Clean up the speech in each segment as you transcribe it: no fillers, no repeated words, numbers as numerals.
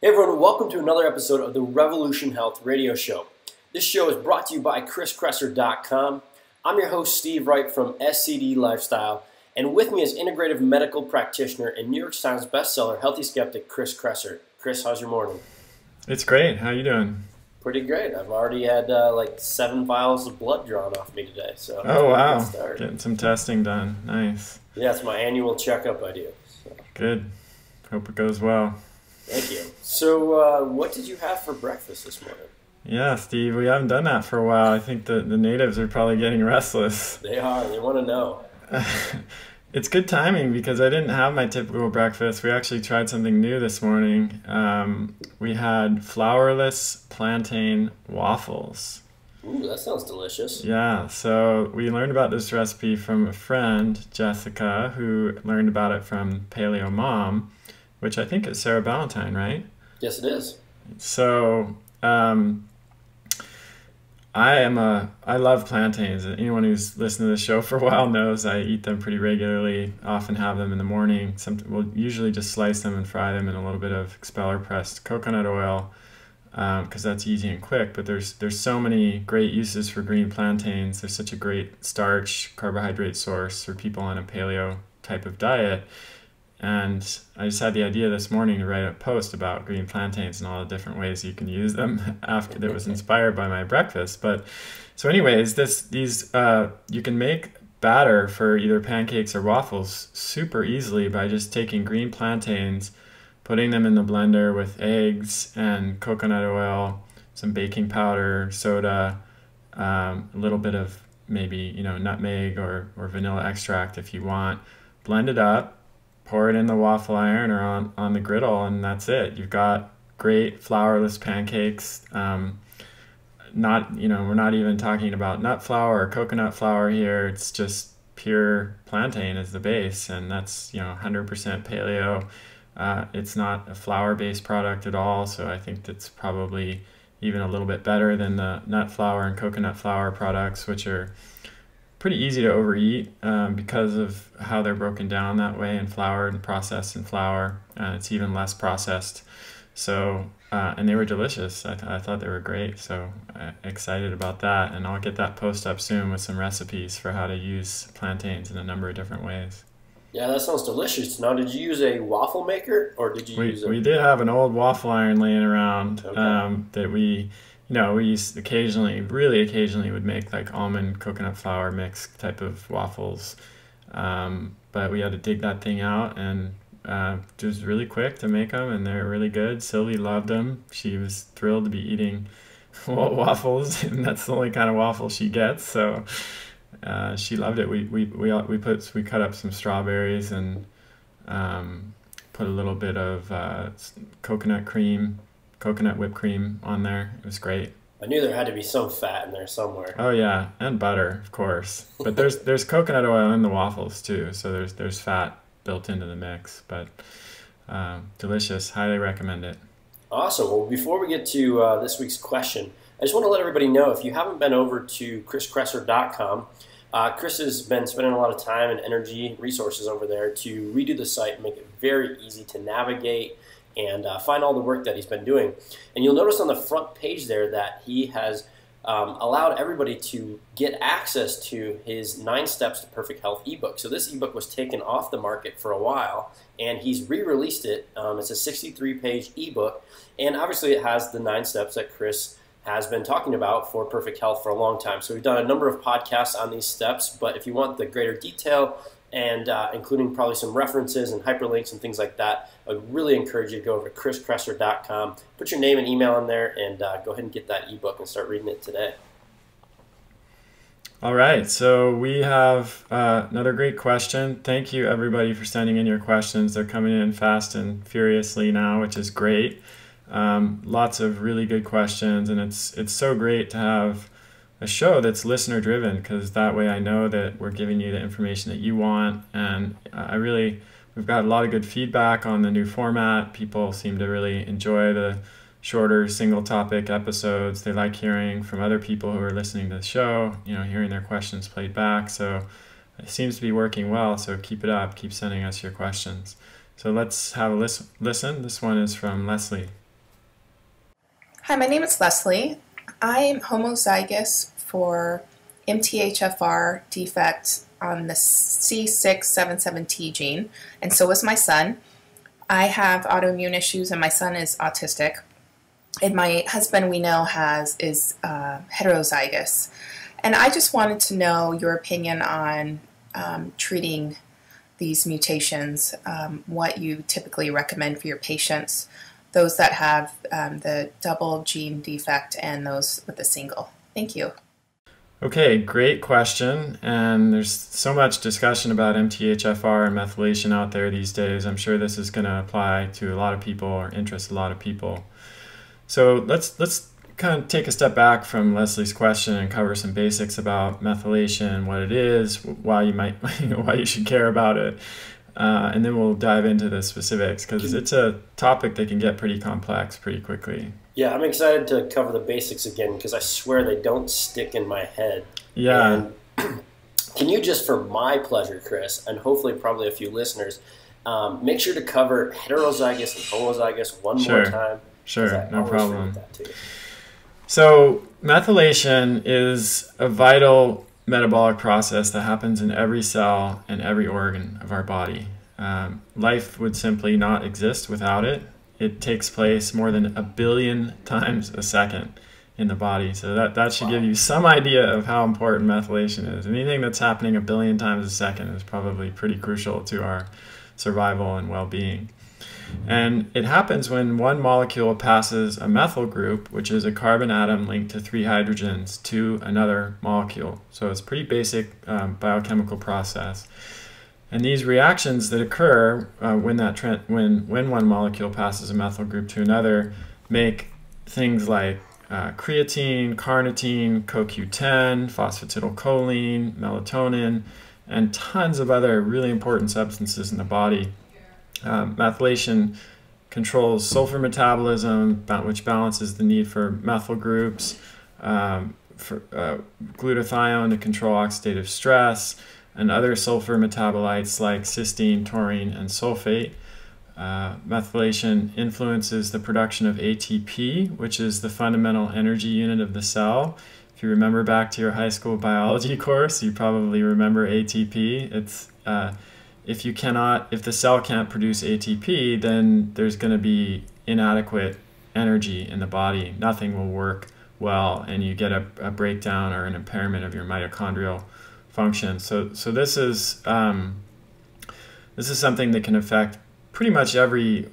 Hey everyone, welcome to another episode of the Revolution Health Radio Show. This show is brought to you by Kresser.com. I'm your host, Steve Wright from SCD Lifestyle, and with me is integrative medical practitioner and New York Times bestseller, Healthy Skeptic, Chris Kresser. Chris, how's your morning? It's great. How you doing? Pretty great. I've already had like 7 vials of blood drawn off me today. So oh, wow. Getting some testing done. Nice. Yeah, it's my annual checkup I do. So. Good. Hope it goes well. Thank you. So what did you have for breakfast this morning? Yeah, Steve, we haven't done that for a while. I think the natives are probably getting restless. They are. They want to know. It's good timing because I didn't have my typical breakfast. We actually tried something new this morning. We had flourless plantain waffles. Ooh, that sounds delicious. Yeah, so we learned about this recipe from a friend, Jessica, who learned about it from Paleo Mom, which I think is Sarah Ballantyne, right? Yes, it is. So I love plantains. Anyone who's listened to the show for a while knows I eat them pretty regularly, often have them in the morning. We'll usually just slice them and fry them in a little bit of expeller pressed coconut oil because that's easy and quick. But there's so many great uses for green plantains. They're such a great starch, carbohydrate source for people on a paleo type of diet. And I just had the idea this morning to write a post about green plantains and all the different ways you can use them after that was inspired by my breakfast. But so anyways, you can make batter for either pancakes or waffles super easily by just taking green plantains, putting them in the blender with eggs and coconut oil, some baking powder, soda, a little bit of maybe, nutmeg or vanilla extract if you want. Blend it up. Pour it in the waffle iron or on the griddle, and that's it. You've got great flourless pancakes. We're not even talking about nut flour or coconut flour here. It's just pure plantain as the base, and that's 100% paleo. It's not a flour-based product at all, so I think that's probably even a little bit better than the nut flour and coconut flour products, which are pretty easy to overeat because of how they're broken down that way in flour and processed in flour. It's even less processed. So, and they were delicious. I thought they were great. So excited about that. And I'll get that post up soon with some recipes for how to use plantains in a number of different ways. Yeah, that sounds delicious. Now, did you use a waffle maker or did you use We did have an old waffle iron laying around that we used really occasionally would make like almond coconut flour mix type of waffles. But we had to dig that thing out and it was really quick to make them and they're really good. Sylvie loved them. She was thrilled to be eating waffles and that's the only kind of waffle she gets. So she loved it. We cut up some strawberries and put a little bit of coconut whipped cream on there. It was great. I knew there had to be some fat in there somewhere. Oh yeah, and butter, of course. But there's coconut oil in the waffles too, so there's fat built into the mix. But delicious. Highly recommend it. Awesome. Well, before we get to this week's question, I just want to let everybody know if you haven't been over to Kresser.com, Chris has been spending a lot of time and energy, resources over there to redo the site and make it very easy to navigate and find all the work that he's been doing. And you'll notice on the front page there that he has allowed everybody to get access to his 9 Steps to Perfect Health ebook. So this ebook was taken off the market for a while, and he's re-released it. It's a 63-page ebook, and obviously it has the 9 steps that Chris has been talking about for perfect health for a long time. So we've done a number of podcasts on these steps, but if you want the greater detail, and including probably some references and hyperlinks and things like that, I would really encourage you to go over to Kresser.com, put your name and email in there, and go ahead and get that ebook and start reading it today. All right, so we have another great question. Thank you, everybody, for sending in your questions. They're coming in fast and furiously now, which is great. Lots of really good questions, and it's so great to have a show that's listener driven, because that way I know that we're giving you the information that you want. And we've got a lot of good feedback on the new format. People seem to really enjoy the shorter single topic episodes. They like hearing from other people who are listening to the show, hearing their questions played back. So it seems to be working well. So keep it up. Keep sending us your questions. So let's have a listen. This one is from Leslie. Hi, my name is Leslie. I am homozygous for MTHFR defect on the C677T gene, and so is my son. I have autoimmune issues, and my son is autistic. And my husband, we know, is heterozygous. And I just wanted to know your opinion on treating these mutations, what you typically recommend for your patients, those that have the double gene defect and those with the single. Thank you. Okay, great question. And there's so much discussion about MTHFR and methylation out there these days. I'm sure this is going to apply to a lot of people or interest a lot of people. So let's kind of take a step back from Leslie's question and cover some basics about methylation, what it is, why you should care about it, and then we'll dive into the specifics because it's a topic that can get pretty complex pretty quickly. Yeah, I'm excited to cover the basics again because I swear they don't stick in my head. Yeah. And can you just, for my pleasure, Chris, and hopefully probably a few listeners, make sure to cover heterozygous and homozygous one more time? Sure, no problem. So methylation is a vital metabolic process that happens in every cell and every organ of our body. Life would simply not exist without it. It takes place more than 1 billion times a second in the body. So that should give you some idea of how important methylation is. Anything that's happening 1 billion times a second is probably pretty crucial to our survival and well-being. And it happens when one molecule passes a methyl group, which is a carbon atom linked to 3 hydrogens, to another molecule. So it's a pretty basic biochemical process. And these reactions that occur when one molecule passes a methyl group to another make things like creatine, carnitine, CoQ10, phosphatidylcholine, melatonin, and tons of other really important substances in the body. Methylation controls sulfur metabolism, which balances the need for methyl groups, for glutathione to control oxidative stress, and other sulfur metabolites like cysteine, taurine, and sulfate. Methylation influences the production of ATP, which is the fundamental energy unit of the cell. If you remember back to your high school biology course, you probably remember ATP. It's if the cell can't produce ATP, then there's going to be inadequate energy in the body. Nothing will work well, and you get a breakdown or an impairment of your mitochondrial function. So this is something that can affect pretty much every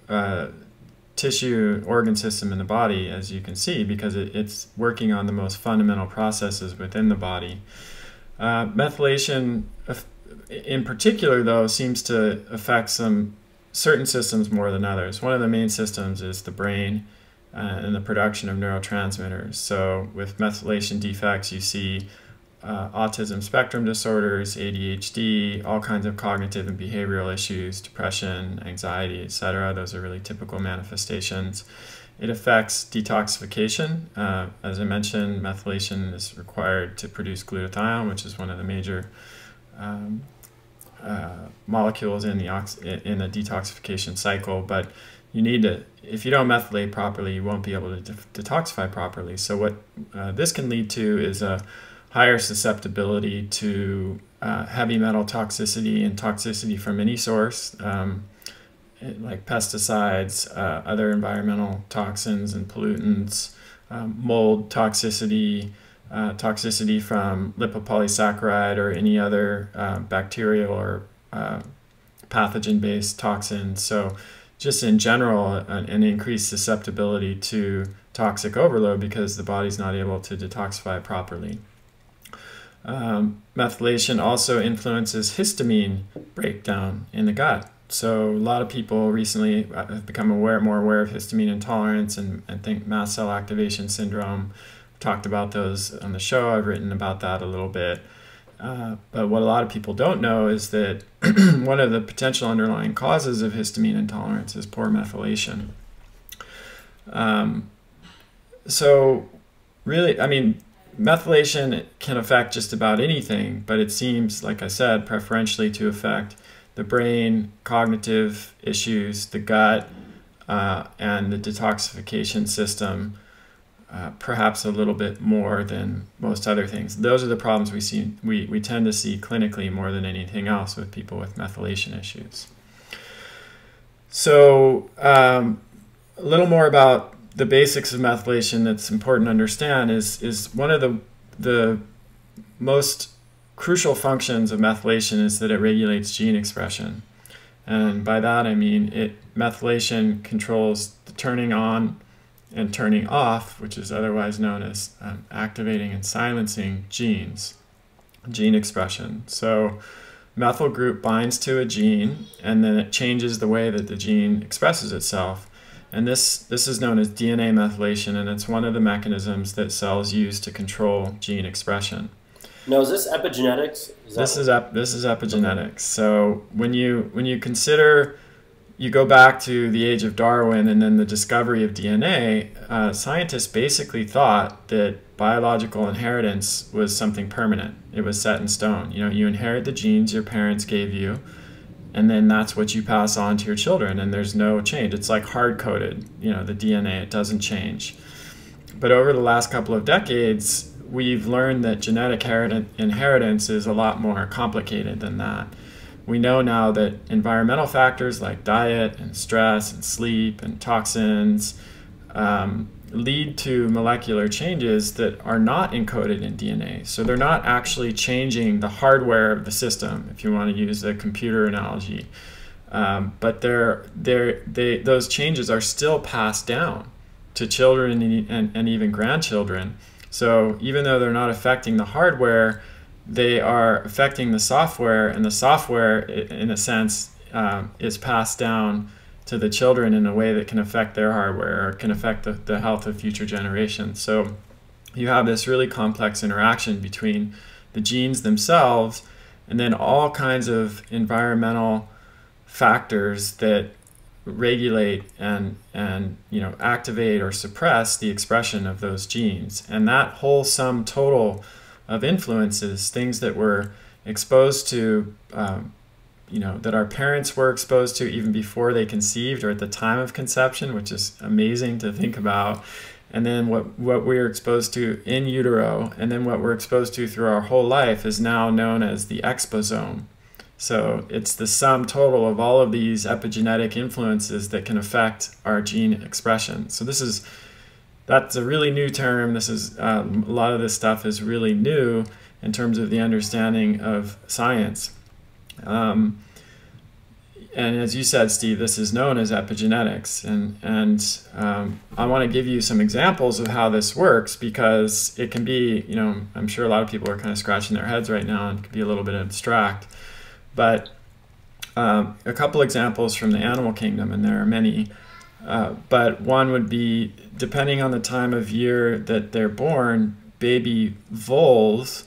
tissue organ system in the body, as you can see, because it's working on the most fundamental processes within the body. Methylation in particular, though, seems to affect some certain systems more than others. One of the main systems is the brain and the production of neurotransmitters. So with methylation defects, you see autism spectrum disorders, ADHD, all kinds of cognitive and behavioral issues, depression, anxiety, etc. Those are really typical manifestations. It affects detoxification. As I mentioned, methylation is required to produce glutathione, which is one of the major molecules in the detoxification cycle, but you need to, if you don't methylate properly, you won't be able to detoxify properly. So what this can lead to is a higher susceptibility to heavy metal toxicity and toxicity from any source, like pesticides, other environmental toxins and pollutants, mold toxicity, toxicity from lipopolysaccharide or any other bacterial or pathogen-based toxins. So just in general, an increased susceptibility to toxic overload because the body's not able to detoxify properly. Methylation also influences histamine breakdown in the gut. So a lot of people recently have become more aware of histamine intolerance and think mast cell activation syndrome. Talked about those on the show. I've written about that a little bit. But what a lot of people don't know is that one of the potential underlying causes of histamine intolerance is poor methylation. So really, I mean, methylation can affect just about anything, but it seems, like I said, preferentially to affect the brain, cognitive issues, the gut, and the detoxification system. perhaps a little bit more than most other things. Those are the problems we tend to see clinically more than anything else with people with methylation issues. So a little more about the basics of methylation that's important to understand is one of the most crucial functions of methylation is that it regulates gene expression. And by that I mean methylation controls the turning on and turning off, which is otherwise known as activating and silencing genes, gene expression. So methyl group binds to a gene, and then it changes the way that the gene expresses itself. And this is known as DNA methylation, and it's one of the mechanisms that cells use to control gene expression. Now, is this epigenetics? This is epigenetics. So when you consider, you go back to the age of Darwin and then the discovery of DNA, scientists basically thought that biological inheritance was something permanent. It was set in stone. You inherit the genes your parents gave you, and then that's what you pass on to your children, and there's no change. It's like hard-coded, the DNA, it doesn't change. But over the last couple of decades, we've learned that genetic inheritance is a lot more complicated than that. We know now that environmental factors like diet and stress and sleep and toxins lead to molecular changes that are not encoded in DNA. So they're not actually changing the hardware of the system, if you want to use a computer analogy. But those changes are still passed down to children and even grandchildren. So even though they're not affecting the hardware, they are affecting the software, and the software, in a sense, is passed down to the children in a way that can affect their hardware or can affect the health of future generations. So you have this really complex interaction between the genes themselves and then all kinds of environmental factors that regulate and activate or suppress the expression of those genes. And that whole sum total of influences, things that we're exposed to, that our parents were exposed to even before they conceived or at the time of conception, which is amazing to think about, and then what we're exposed to in utero, and then what we're exposed to through our whole life is now known as the exposome. So it's the sum total of all of these epigenetic influences that can affect our gene expression. So that's a really new term. This is a lot of this stuff is really new in terms of the understanding of science. And as you said, Steve, this is known as epigenetics. And I want to give you some examples of how this works, because it can be, I'm sure a lot of people are kind of scratching their heads right now and it can be a little bit abstract. But a couple examples from the animal kingdom, and there are many. But one would be, depending on the time of year that they're born, baby voles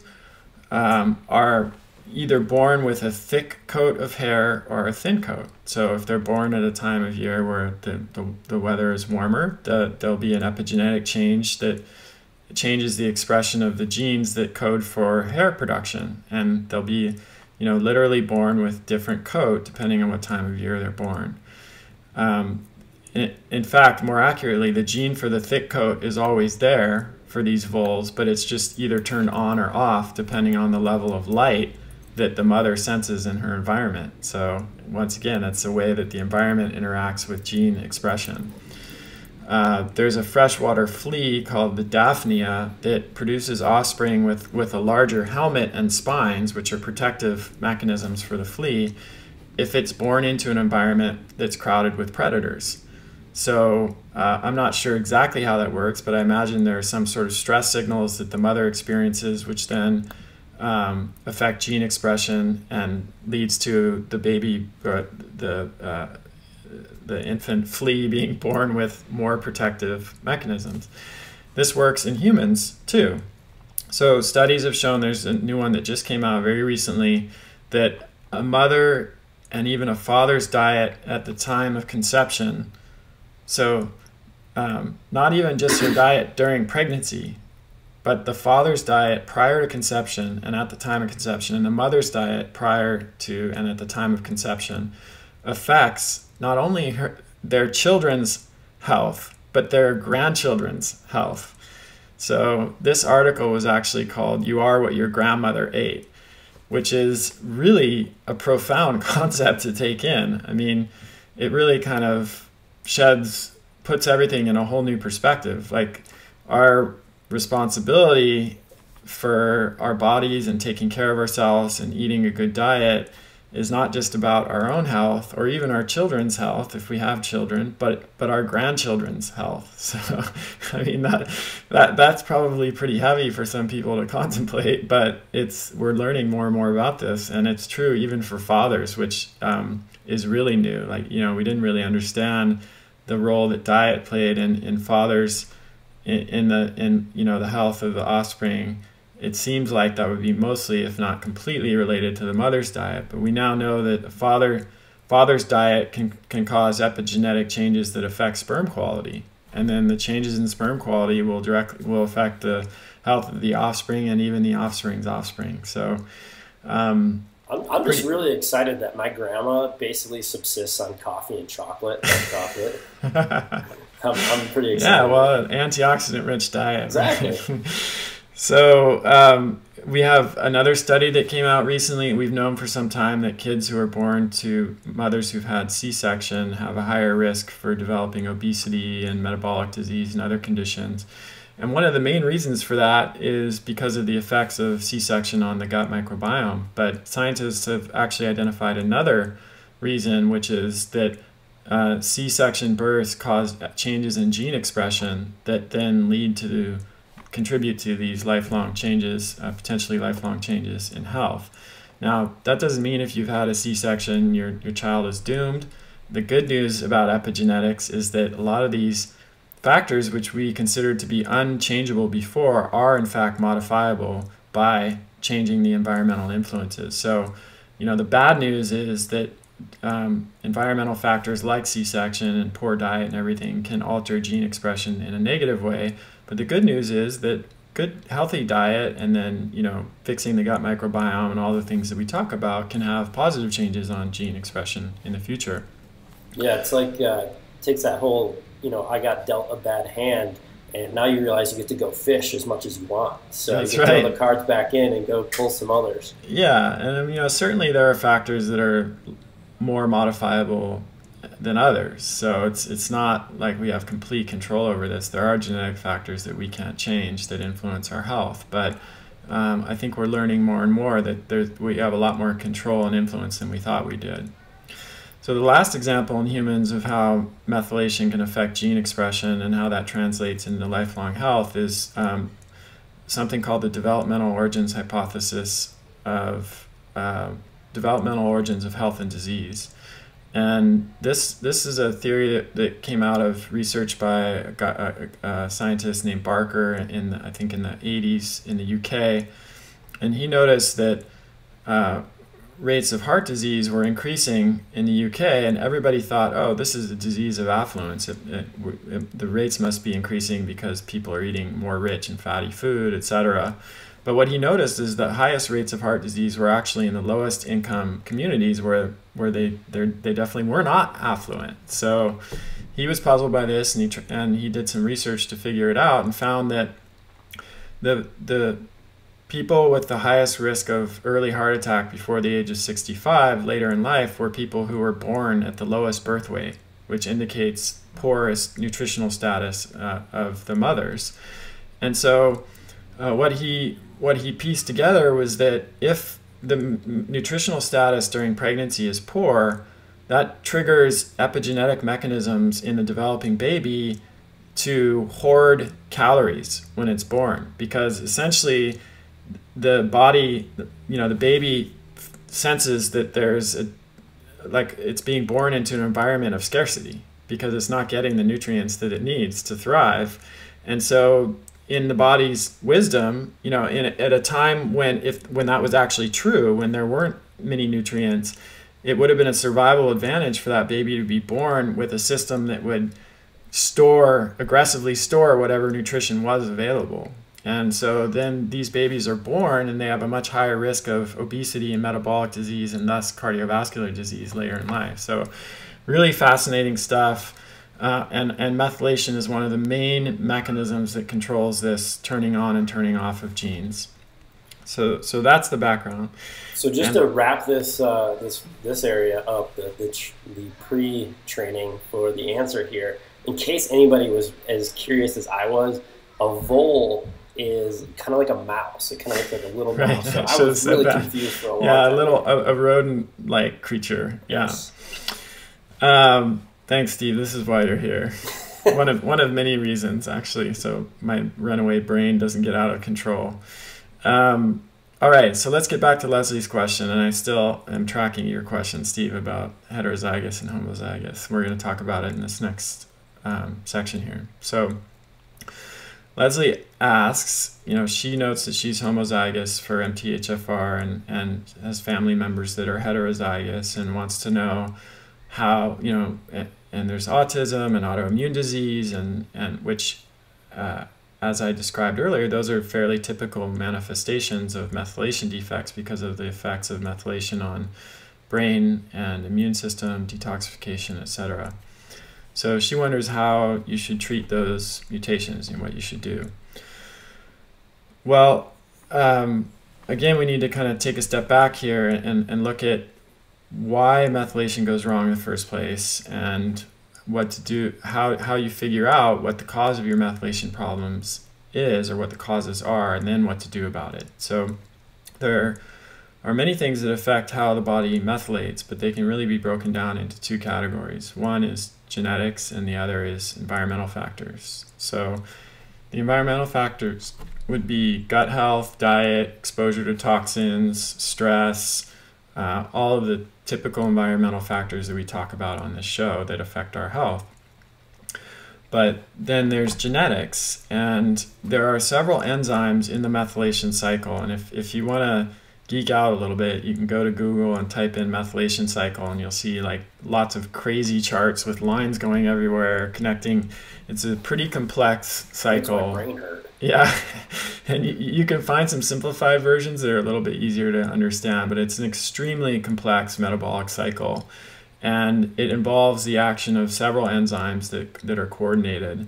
are either born with a thick coat of hair or a thin coat. So if they're born at a time of year where the weather is warmer, there'll be an epigenetic change that changes the expression of the genes that code for hair production. And they'll be, literally born with different coat depending on what time of year they're born. In fact, more accurately, the gene for the thick coat is always there for these voles, but it's just either turned on or off depending on the level of light that the mother senses in her environment. So once again, that's the way that the environment interacts with gene expression. There's a freshwater flea called the Daphnia that produces offspring with a larger helmet and spines, which are protective mechanisms for the flea, if it's born into an environment that's crowded with predators. So I'm not sure exactly how that works, but I imagine there are some sort of stress signals that the mother experiences, which then affect gene expression and leads to the baby, or the infant flea being born with more protective mechanisms. This works in humans too. So studies have shown, there's a new one that just came out very recently, that a mother and even a father's diet at the time of conception, so not even just your diet during pregnancy, but the father's diet prior to conception and at the time of conception, and the mother's diet prior to and at the time of conception, affects not only their children's health, but their grandchildren's health. So this article was actually called "You Are What Your Grandmother Ate," which is really a profound concept to take in. I mean, it really kind of puts everything in a whole new perspective. Like, our responsibility for our bodies and taking care of ourselves and eating a good diet is not just about our own health or even our children's health if we have children, but our grandchildren's health. So I mean, that's probably pretty heavy for some people to contemplate, but we're learning more and more about this, and it's true even for fathers, which is really new. Like, you know, we didn't really understand the role that diet played in fathers in the health of the offspring. It seems like that would be mostly, if not completely, related to the mother's diet. But we now know that a father's diet can cause epigenetic changes that affect sperm quality. And then the changes in sperm quality will affect the health of the offspring and even the offspring's offspring. So I'm just really excited that my grandma basically subsists on coffee and chocolate. I'm pretty excited. Yeah, well, an antioxidant-rich diet. Exactly. Right? So we have another study that came out recently. We've known for some time that kids who are born to mothers who've had C-section have a higher risk for developing obesity and metabolic disease and other conditions. And one of the main reasons for that is because of the effects of C-section on the gut microbiome. But scientists have actually identified another reason, which is that C-section births cause changes in gene expression that then contribute to these lifelong changes, potentially lifelong changes in health. Now, that doesn't mean if you've had a C-section, your child is doomed. The good news about epigenetics is that a lot of these factors, which we considered to be unchangeable before, are in fact modifiable by changing the environmental influences. So, you know, the bad news is that environmental factors like C-section and poor diet and everything can alter gene expression in a negative way. But the good news is that good, healthy diet and then, you know, fixing the gut microbiome and all the things that we talk about can have positive changes on gene expression in the future. Yeah, it's like takes that whole, you know, I got dealt a bad hand, and now you realize you get to go fish as much as you want. So that's you can right. throw the cards back in and go pull some others. Yeah, and you know, certainly there are factors that are more modifiable than others. So it's not like we have complete control over this. There are genetic factors that we can't change that influence our health. But I think we're learning more and more that we have a lot more control and influence than we thought we did. So the last example in humans of how methylation can affect gene expression and how that translates into lifelong health is something called the developmental origins hypothesis of developmental origins of health and disease. And this is a theory that came out of research by a scientist named Barker I think in the 80s in the UK. And he noticed that rates of heart disease were increasing in the UK, and everybody thought, oh, this is a disease of affluence. The rates must be increasing because people are eating more rich and fatty food, etc. But what he noticed is the highest rates of heart disease were actually in the lowest income communities where they definitely were not affluent. So he was puzzled by this, and he did some research to figure it out and found that the people with the highest risk of early heart attack before the age of 65 later in life were people who were born at the lowest birth weight, which indicates poorest nutritional status of the mothers. And so what he pieced together was that if the nutritional status during pregnancy is poor, that triggers epigenetic mechanisms in the developing baby to hoard calories when it's born, because essentially the body, you know, the baby senses that there's it's being born into an environment of scarcity because it's not getting the nutrients that it needs to thrive. And so in the body's wisdom, you know, at a time when that was actually true, when there weren't many nutrients, it would have been a survival advantage for that baby to be born with a system that would aggressively store whatever nutrition was available. And so then these babies are born and they have a much higher risk of obesity and metabolic disease and thus cardiovascular disease later in life. So really fascinating stuff. And methylation is one of the main mechanisms that controls this turning on and turning off of genes. So that's the background. So just to wrap this this area up, the pre-training for the answer here, in case anybody was as curious as I was, a vole is kind of like a mouse. It kind of looks like a little mouse. So I was really confused for a long time. A rodent-like creature. Yeah. Yes. Thanks, Steve. This is why you're here. One of many reasons, actually. So my runaway brain doesn't get out of control. All right, so let's get back to Leslie's question, and I still am tracking your question, Steve, about heterozygous and homozygous. We're going to talk about it in this next section here. So Leslie asks, she notes that she's homozygous for MTHFR and has family members that are heterozygous and wants to know how, and there's autism and autoimmune disease, and which, as I described earlier, those are fairly typical manifestations of methylation defects because of the effects of methylation on brain and immune system, detoxification, etc. So she wonders how you should treat those mutations and what you should do. Well, again, we need to kind of take a step back here and look at why methylation goes wrong in the first place and what to do, how you figure out what the cause of your methylation problems is or what the causes are, and then what to do about it. So there are many things that affect how the body methylates, but they can really be broken down into two categories. One is genetics and the other is environmental factors. So the environmental factors would be gut health, diet, exposure to toxins, stress, all of the typical environmental factors that we talk about on this show that affect our health. But then there's genetics, and there are several enzymes in the methylation cycle. And if you want to geek out a little bit, you can go to Google and type in methylation cycle, and you'll see like lots of crazy charts with lines going everywhere connecting. It's a pretty complex cycle. Makes my brain hurt. Yeah, and you can find some simplified versions that are a little bit easier to understand, but it's an extremely complex metabolic cycle, and it involves the action of several enzymes that are coordinated.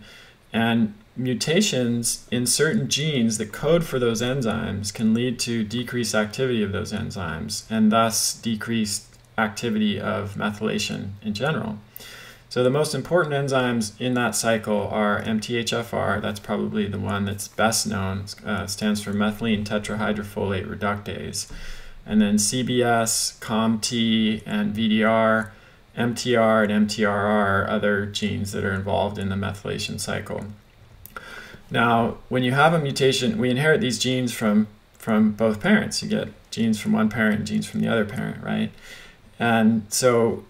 And mutations in certain genes that code for those enzymes can lead to decreased activity of those enzymes, and thus decreased activity of methylation in general. So the most important enzymes in that cycle are MTHFR, that's probably the one that's best known, stands for methylene tetrahydrofolate reductase. And then CBS, COMT, and VDR, MTR, and MTRR are other genes that are involved in the methylation cycle. Now, when you have a mutation, we inherit these genes from both parents. You get genes from one parent and genes from the other parent, right? And so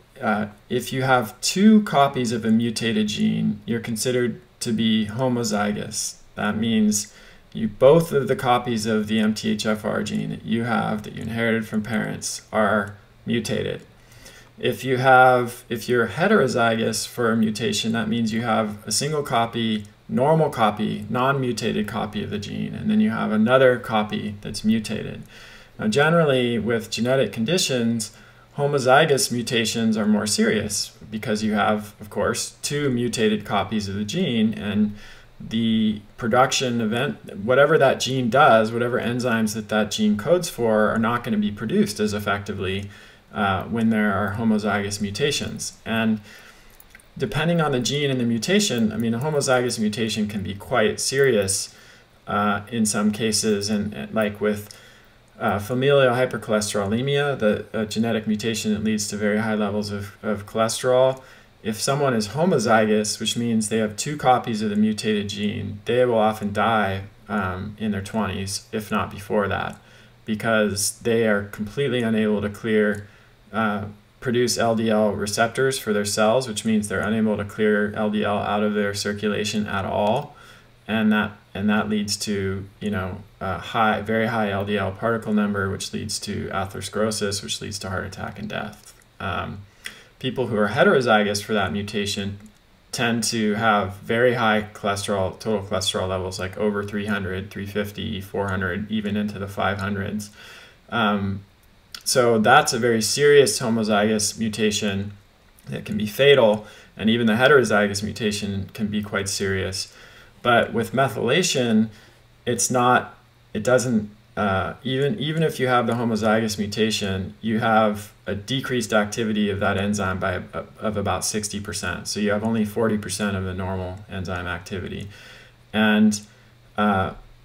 if you have two copies of a mutated gene, you're considered to be homozygous. That means both of the copies of the MTHFR gene that you have, that you inherited from parents, are mutated. If you're heterozygous for a mutation, that means you have a single copy, normal copy, non-mutated copy of the gene, and then you have another copy that's mutated. Now, generally, with genetic conditions, homozygous mutations are more serious because you have, of course, two mutated copies of the gene, and the production event, whatever that gene does, whatever enzymes that gene codes for, are not going to be produced as effectively when there are homozygous mutations. And depending on the gene and the mutation, I mean, a homozygous mutation can be quite serious in some cases, and like with familial hypercholesterolemia, the genetic mutation that leads to very high levels of cholesterol. If someone is homozygous, which means they have two copies of the mutated gene, they will often die in their 20s, if not before that, because they are completely unable to produce LDL receptors for their cells, which means they're unable to clear LDL out of their circulation at all, and that leads to a very high LDL particle number, which leads to atherosclerosis, which leads to heart attack and death. People who are heterozygous for that mutation tend to have very high total cholesterol levels, like over 300, 350, 400, even into the 500s. So that's a very serious homozygous mutation. that can be fatal, and even the heterozygous mutation can be quite serious. But with methylation, it doesn't, even if you have the homozygous mutation, you have a decreased activity of that enzyme of about 60%. So you have only 40% of the normal enzyme activity. And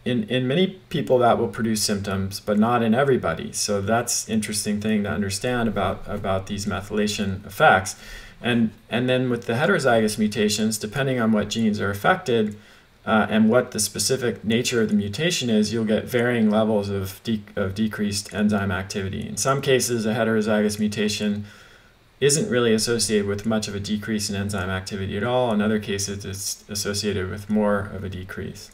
in many people that will produce symptoms, but not in everybody. So that's an interesting thing to understand about these methylation effects. And then with the heterozygous mutations, depending on what genes are affected and what the specific nature of the mutation is, you'll get varying levels of decreased enzyme activity. In some cases, a heterozygous mutation isn't really associated with much of a decrease in enzyme activity at all. In other cases, it's associated with more of a decrease.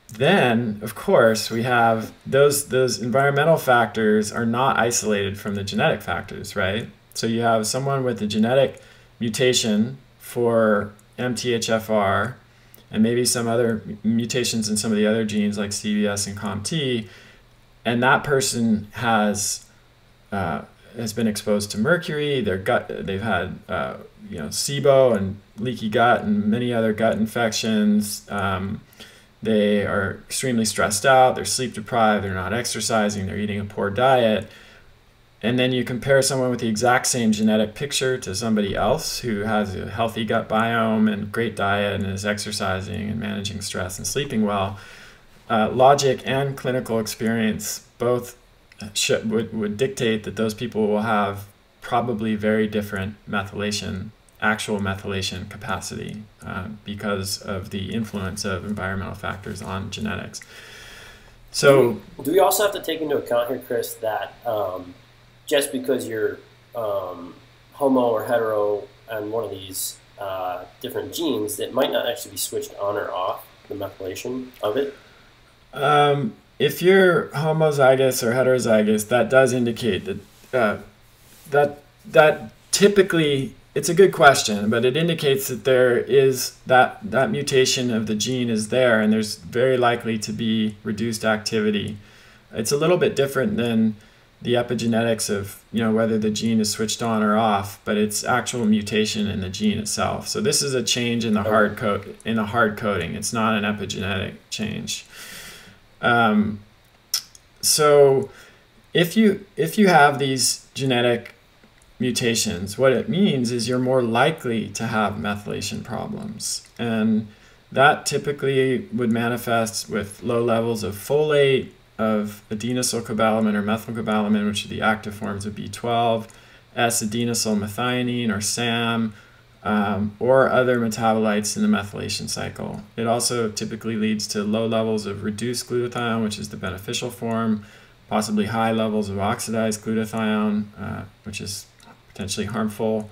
Then, of course, we have those environmental factors are not isolated from the genetic factors, right? So you have someone with a genetic mutation for MTHFR and maybe some other mutations in some of the other genes like CBS and COMT, and that person has been exposed to mercury. They've had SIBO and leaky gut and many other gut infections. They are extremely stressed out, they're sleep deprived, they're not exercising, they're eating a poor diet. And then you compare someone with the exact same genetic picture to somebody else who has a healthy gut biome and great diet and is exercising and managing stress and sleeping well. Logic and clinical experience both would dictate that those people will have probably very different actual methylation capacity because of the influence of environmental factors on genetics. So do we also have to take into account here, Chris, that just because you're homo or hetero and one of these different genes, that might not actually be switched on or off, the methylation of it? If you're homozygous or heterozygous, that does indicate that typically, it's a good question, but it indicates that there is that mutation of the gene is there, and there's very likely to be reduced activity. It's a little bit different than the epigenetics of whether the gene is switched on or off, but it's actual mutation in the gene itself. So this is a change in the hard coding. It's not an epigenetic change. So if you have these genetic mutations, what it means is you're more likely to have methylation problems, and that typically would manifest with low levels of folate, of adenosylcobalamin or methylcobalamin, which are the active forms of B12, S-adenosylmethionine or SAM, or other metabolites in the methylation cycle. It also typically leads to low levels of reduced glutathione, which is the beneficial form, possibly high levels of oxidized glutathione, which is potentially harmful,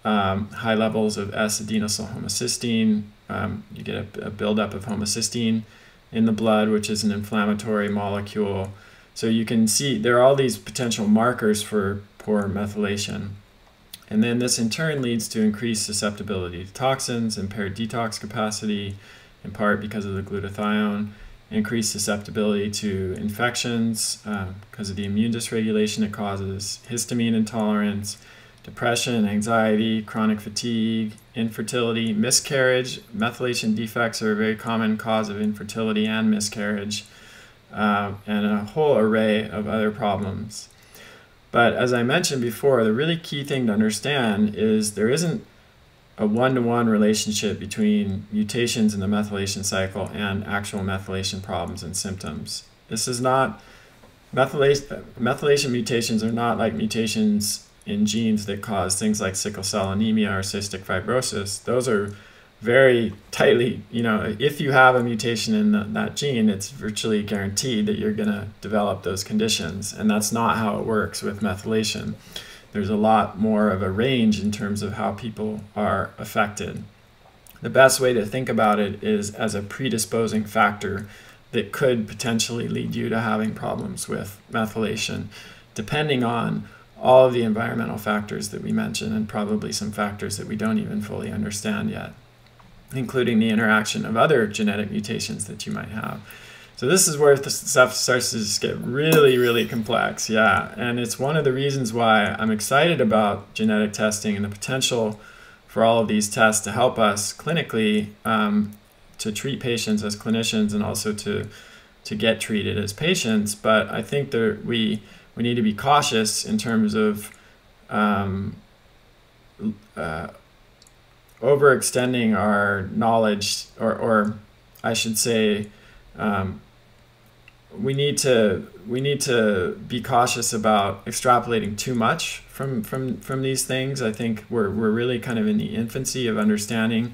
high levels of S-adenosylhomocysteine. You get a buildup of homocysteine in the blood, which is an inflammatory molecule. So you can see there are all these potential markers for poor methylation. And then this in turn leads to increased susceptibility to toxins, impaired detox capacity, in part because of the glutathione, increased susceptibility to infections because of the immune dysregulation it causes, histamine intolerance, depression, anxiety, chronic fatigue, infertility, miscarriage. Methylation defects are a very common cause of infertility and miscarriage, and a whole array of other problems. But as I mentioned before, the really key thing to understand is there isn't a one-to-one relationship between mutations in the methylation cycle and actual methylation problems and symptoms. This is not, methylation mutations are not like mutations in genes that cause things like sickle cell anemia or cystic fibrosis. Those are very tightly, if you have a mutation in that gene, it's virtually guaranteed that you're going to develop those conditions. And that's not how it works with methylation. There's a lot more of a range in terms of how people are affected. The best way to think about it is as a predisposing factor that could potentially lead you to having problems with methylation, depending on all of the environmental factors that we mentioned, and probably some factors that we don't even fully understand yet, including the interaction of other genetic mutations that you might have. So this is where the stuff starts to just get really, really complex. Yeah, and it's one of the reasons why I'm excited about genetic testing and the potential for all of these tests to help us clinically to treat patients as clinicians and also to get treated as patients. But I think that we need to be cautious in terms of overextending our knowledge, or I should say, we need to be cautious about extrapolating too much from these things. I think we're really kind of in the infancy of understanding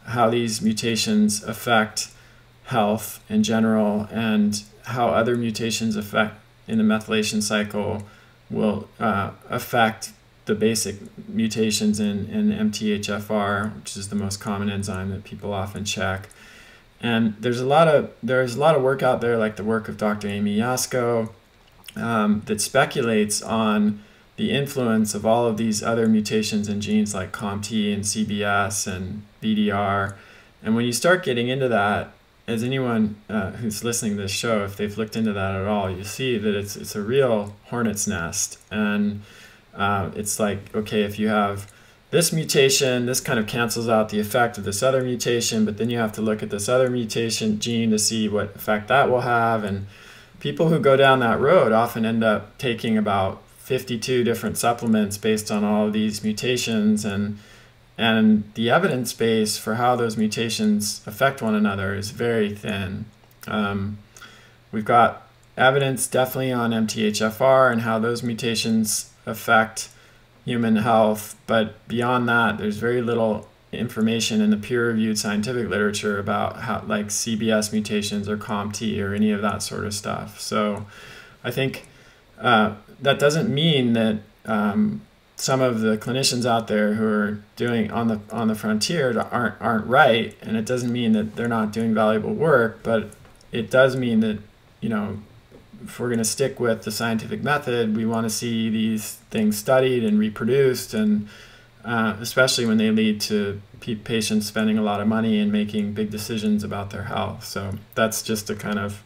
how these mutations affect health in general, and how other mutations affect in the methylation cycle will affect the basic mutations in MTHFR, which is the most common enzyme that people often check. And there's a lot of work out there, like the work of Dr. Amy Yasko, that speculates on the influence of all of these other mutations in genes like COMT and CBS and BDR. And when you start getting into that, as anyone who's listening to this show, if they've looked into that at all, you see that it's a real hornet's nest. And it's like, okay, if you have this mutation, this kind of cancels out the effect of this other mutation, but then you have to look at this other mutation gene to see what effect that will have. And people who go down that road often end up taking about 52 different supplements based on all of these mutations, and the evidence base for how those mutations affect one another is very thin. We've got evidence definitely on MTHFR and how those mutations affect human health, but beyond that, there's very little information in the peer-reviewed scientific literature about how, like, CBS mutations or COMT or any of that sort of stuff. So I think that doesn't mean that some of the clinicians out there who are doing on the frontier aren't right, and it doesn't mean that they're not doing valuable work, but it does mean that, you know, if we're going to stick with the scientific method, we want to see these things studied and reproduced, and especially when they lead to patients spending a lot of money and making big decisions about their health. So that's just a kind of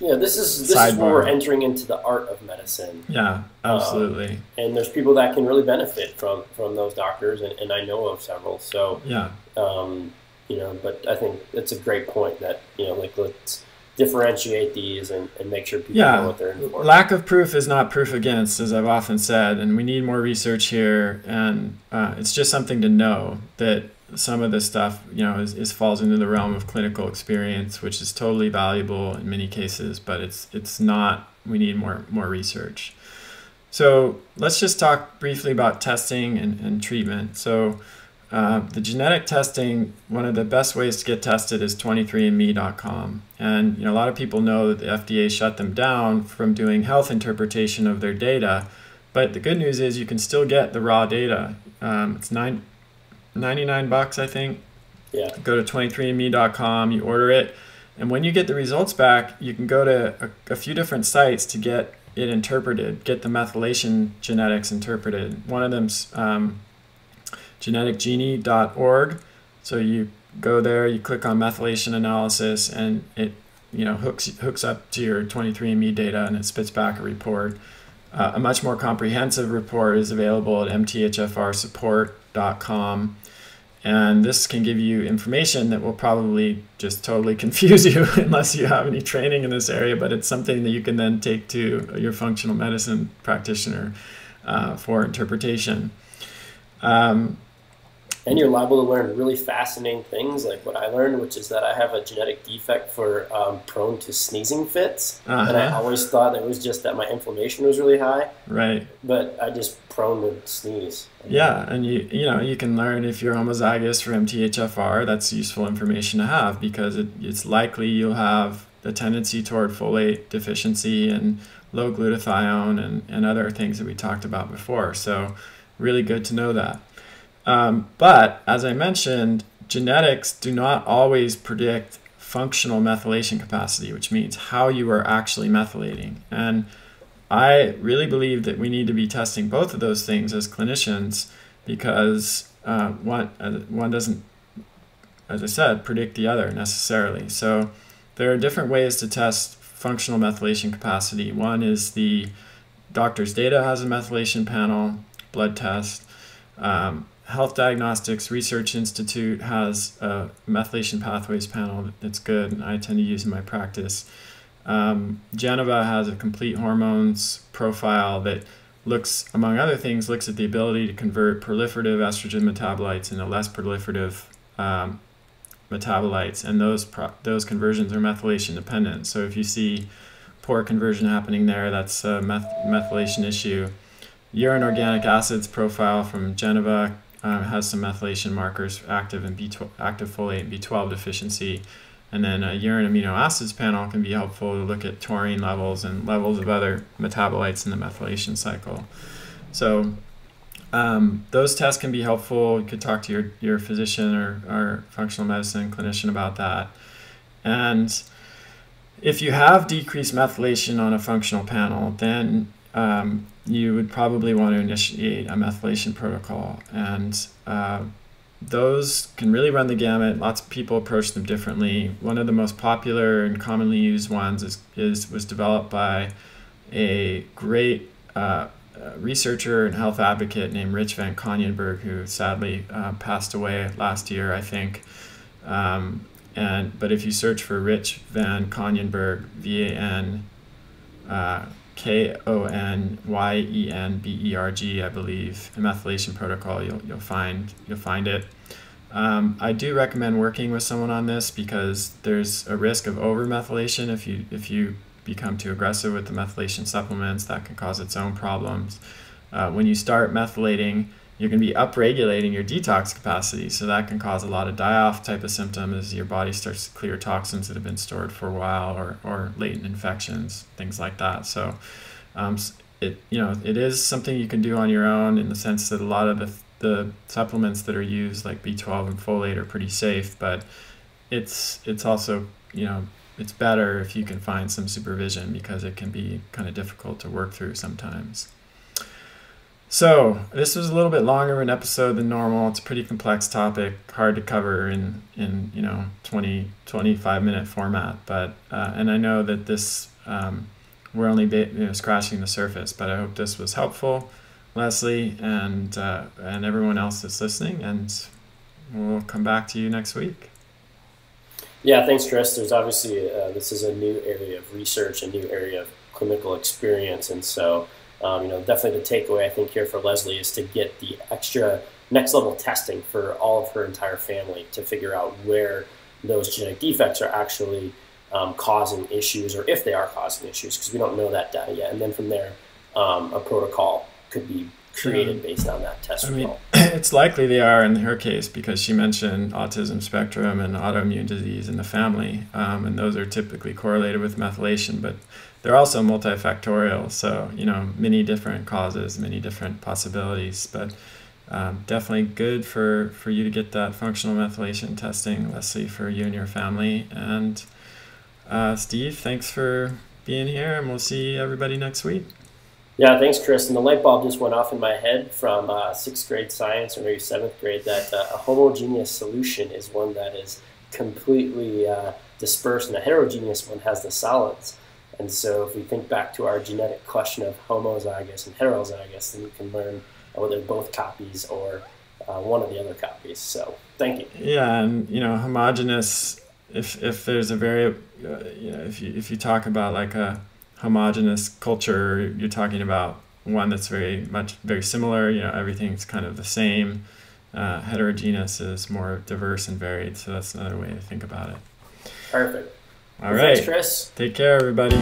this is where we're entering into the art of medicine. Yeah, absolutely. And there's people that can really benefit from those doctors, and I know of several. So yeah, you know, but I think that's a great point that, you know, like, let's differentiate these and make sure people know what they're in for. Lack of proof is not proof against, as I've often said, and we need more research here. And it's just something to know that some of this stuff, you know, falls into the realm of clinical experience, which is totally valuable in many cases, but it's not. We need more research. So let's just talk briefly about testing and treatment. So the genetic testing, one of the best ways to get tested is 23andme.com. And, you know, a lot of people know that the FDA shut them down from doing health interpretation of their data. But the good news is you can still get the raw data. It's $99, I think. Yeah. Go to 23andme.com, you order it. And when you get the results back, you can go to a few different sites to get it interpreted, get the methylation genetics interpreted. One of them's geneticgenie.org. So you go there, you click on methylation analysis, and it, you know, hooks up to your 23andMe data, and it spits back a report. A much more comprehensive report is available at mthfrsupport.com. And this can give you information that will probably just totally confuse you unless you have any training in this area, but it's something that you can then take to your functional medicine practitioner for interpretation. And you're liable to learn really fascinating things, like what I learned, which is that I have a genetic defect for prone to sneezing fits. And I always thought it was just that my inflammation was really high. Right. But I just prone to sneeze. Yeah, and you know, you can learn if you're homozygous for MTHFR. That's useful information to have, because it's likely you'll have a tendency toward folate deficiency and low glutathione and other things that we talked about before. So really good to know that. But as I mentioned, genetics do not always predict functional methylation capacity, which means how you are actually methylating. And I really believe that we need to be testing both of those things as clinicians, because one doesn't, as I said, predict the other necessarily. So there are different ways to test functional methylation capacity. One is the Doctor's Data has a methylation panel, blood test. Health Diagnostics Research Institute has a methylation pathways panel that's good, and I tend to use in my practice. Geneva has a complete hormones profile that looks, among other things, looks at the ability to convert proliferative estrogen metabolites into less proliferative metabolites, and those conversions are methylation dependent. So if you see poor conversion happening there, that's a methylation issue. Urine organic acids profile from Geneva has some methylation markers active in active folate and B12 deficiency. And then a urine amino acids panel can be helpful to look at taurine levels and levels of other metabolites in the methylation cycle. So those tests can be helpful. You could talk to your physician or functional medicine clinician about that. And if you have decreased methylation on a functional panel, then you would probably want to initiate a methylation protocol. And those can really run the gamut. Lots of people approach them differently. One of the most popular and commonly used ones was developed by a great researcher and health advocate named Rich van Konyenberg, who sadly passed away last year, I think. But if you search for Rich van Konyenberg, VAN Konyenberg, I believe, a methylation protocol, you'll find it. I do recommend working with someone on this because there's a risk of over-methylation if you become too aggressive with the methylation supplements. That can cause its own problems. When you start methylating, you're going to be upregulating your detox capacity, so that can cause a lot of die-off type of symptoms as your body starts to clear toxins that have been stored for a while, or latent infections, things like that. So it is something you can do on your own, in the sense that a lot of the supplements that are used, like B12 and folate, are pretty safe, but it's also, it's better if you can find some supervision, because it can be kind of difficult to work through sometimes. So this was a little bit longer of an episode than normal. It's a pretty complex topic, hard to cover in 20-25 minute format. But and I know that this we're only scratching the surface, but I hope this was helpful, Leslie, and everyone else that's listening. And we'll come back to you next week. Yeah, thanks, Chris. There's obviously this is a new area of research, a new area of clinical experience, and so. Definitely the takeaway I think here for Leslie is to get the extra next level testing for all of her entire family to figure out where those genetic defects are actually causing issues, or if they are causing issues, because we don't know that data yet. And then from there, a protocol could be created based on that test result. It's likely they are in her case, because she mentioned autism spectrum and autoimmune disease in the family, and those are typically correlated with methylation, but they're also multifactorial, so many different causes, many different possibilities, but definitely good for you to get that functional methylation testing, Leslie, for you and your family. And Steve, thanks for being here, and we'll see everybody next week. Yeah, thanks, Chris. And the light bulb just went off in my head from 6th grade science, or maybe 7th grade, that a homogeneous solution is one that is completely dispersed, and a heterogeneous one has the solids. And so if we think back to our genetic question of homozygous and heterozygous, then we can learn whether both copies or one of the other copies. So thank you. Yeah, and homogeneous, if there's a very, if you talk about like a homogeneous culture, you're talking about one that's very similar, everything's kind of the same. Heterogeneous is more diverse and varied, so that's another way to think about it. Perfect. All right. Thanks, Chris. Take care, everybody.